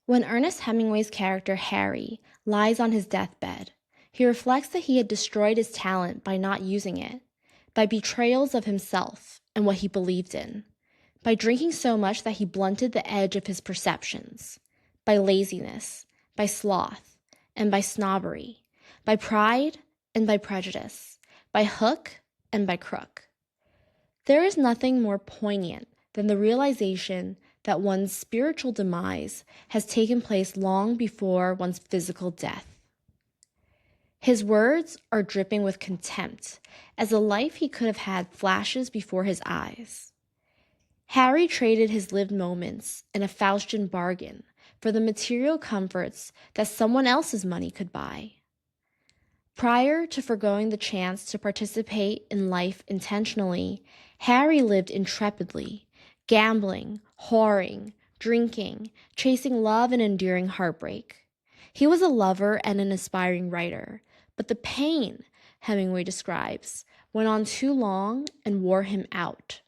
When Ernest Hemingway's character Harry lies on his deathbed, he reflects that he had destroyed his talent by not using it, by betrayals of himself and what he believed in, by drinking so much that he blunted the edge of his perceptions, by laziness, by sloth, and by snobbery, by pride and by prejudice, by hook and by crook. There is nothing more poignant than the realization that one's spiritual demise has taken place long before one's physical death. His words are dripping with contempt as the life he could have had flashes before his eyes. Harry traded his lived moments in a Faustian bargain for the material comforts that someone else's money could buy. Prior to forgoing the chance to participate in life intentionally, Harry lived intrepidly, gambling, whoring, drinking, chasing love and enduring heartbreak. He was a lover and an aspiring writer, but the pain, Hemingway describes, went on too long and wore him out.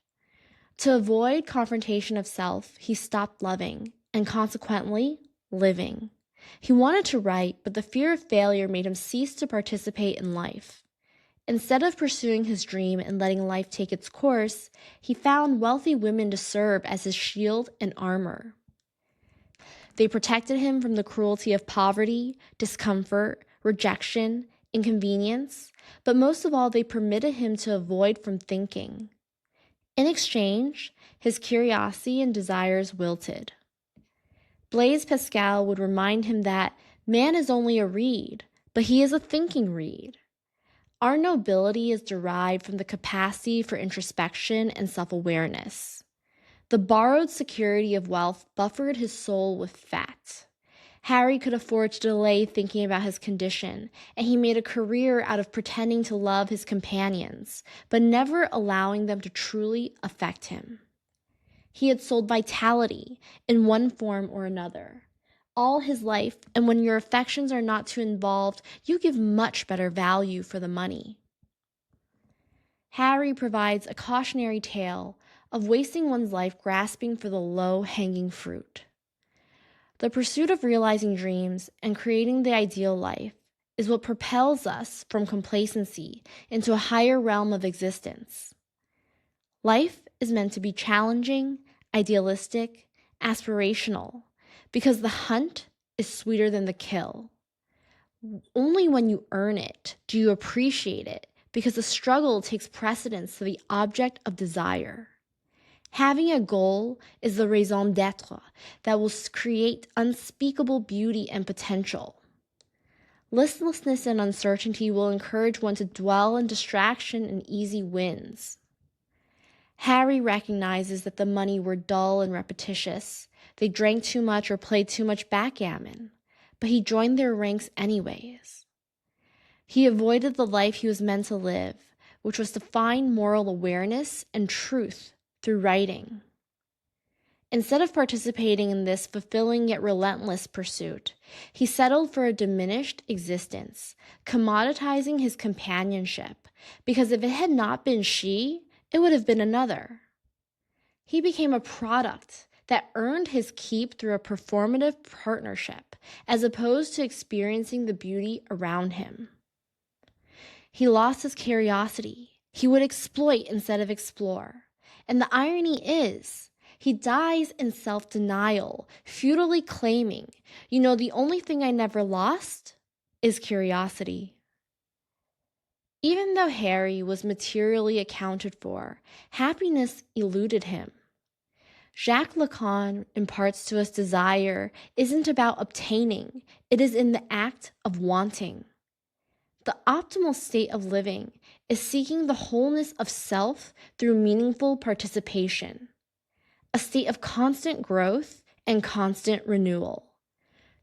To avoid confrontation of self, he stopped loving, and consequently, living. He wanted to write, but the fear of failure made him cease to participate in life. Instead of pursuing his dream and letting life take its course, he found wealthy women to serve as his shield and armor. They protected him from the cruelty of poverty, discomfort, rejection, inconvenience, but most of all, they permitted him to avoid from thinking. In exchange, his curiosity and desires wilted. Blaise Pascal would remind him that man is only a reed, but he is a thinking reed. Our nobility is derived from the capacity for introspection and self-awareness. The borrowed security of wealth buffered his soul with fat. Harry could afford to delay thinking about his condition, and he made a career out of pretending to love his companions, but never allowing them to truly affect him. He had sold vitality in one form or another all his life, and when your affections are not too involved, you give much better value for the money. Harry provides a cautionary tale of wasting one's life grasping for the low-hanging fruit. The pursuit of realizing dreams and creating the ideal life is what propels us from complacency into a higher realm of existence. Life is meant to be challenging, idealistic, aspirational, because the hunt is sweeter than the kill. Only when you earn it do you appreciate it, because the struggle takes precedence to the object of desire. Having a goal is the raison d'être that will create unspeakable beauty and potential. Listlessness and uncertainty will encourage one to dwell in distraction and easy wins. Harry recognizes that the money were dull and repetitious. They drank too much or played too much backgammon, but he joined their ranks anyways. He avoided the life he was meant to live, which was to find moral awareness and truth through writing. Instead of participating in this fulfilling yet relentless pursuit, he settled for a diminished existence, commoditizing his companionship, because if it had not been she, it would have been another. He became a product that earned his keep through a performative partnership, as opposed to experiencing the beauty around him. He lost his curiosity. He would exploit instead of explore. And the irony is, he dies in self-denial, futilely claiming, the only thing I never lost is curiosity. Even though Harry was materially accounted for, happiness eluded him. Jacques Lacan imparts to us desire isn't about obtaining, it is in the act of wanting. The optimal state of living is seeking the wholeness of self through meaningful participation, a state of constant growth and constant renewal.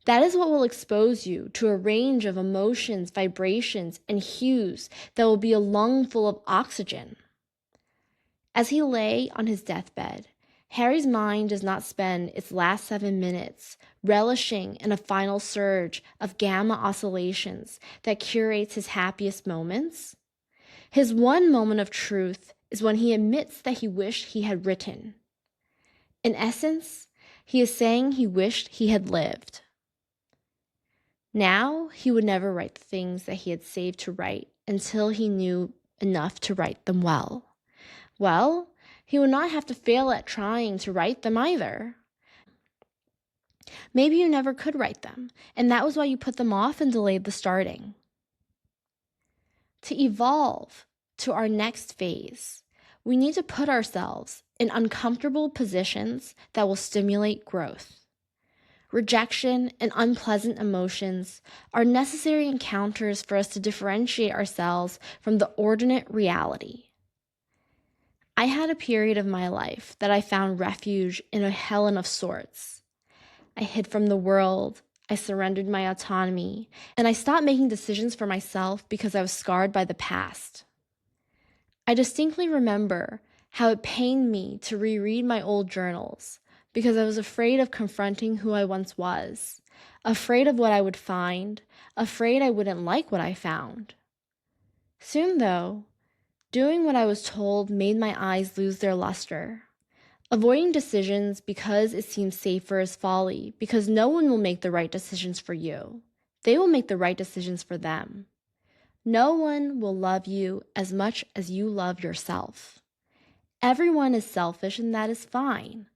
That is what will expose you to a range of emotions, vibrations, and hues that will be a lungful of oxygen. As he lay on his deathbed, Harry's mind does not spend its last 7 minutes relishing in a final surge of gamma oscillations that curates his happiest moments. His one moment of truth is when he admits that he wished he had written. In essence, He is saying he wished he had lived. Now he would never write the things that he had saved to write until he knew enough to write them well. Well, he would not have to fail at trying to write them either. Maybe you never could write them, and that was why you put them off and delayed the starting. To evolve to our next phase, we need to put ourselves in uncomfortable positions that will stimulate growth. Rejection and unpleasant emotions are necessary encounters for us to differentiate ourselves from the ordinate reality. I had a period of my life that I found refuge in a Helen of sorts. I hid from the world, I surrendered my autonomy, and I stopped making decisions for myself because I was scarred by the past. I distinctly remember how it pained me to reread my old journals because I was afraid of confronting who I once was, afraid of what I would find, afraid I wouldn't like what I found. Soon, though, doing what I was told made my eyes lose their luster. Avoiding decisions because it seems safer is folly, because no one will make the right decisions for you. They will make the right decisions for them. No one will love you as much as you love yourself. Everyone is selfish, and that is fine.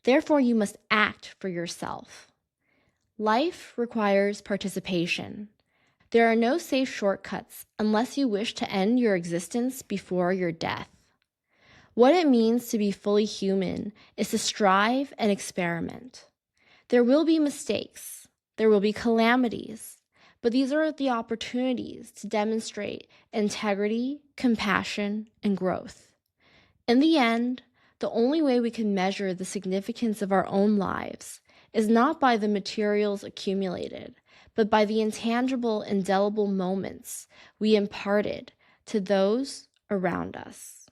Therefore, you must act for yourself. Life requires participation. There are no safe shortcuts unless you wish to end your existence before your death. What it means to be fully human is to strive and experiment. There will be mistakes. There will be calamities. But these are the opportunities to demonstrate integrity, compassion, and growth. In the end, the only way we can measure the significance of our own lives is not by the materials accumulated, but by the intangible, indelible moments we imparted to those around us.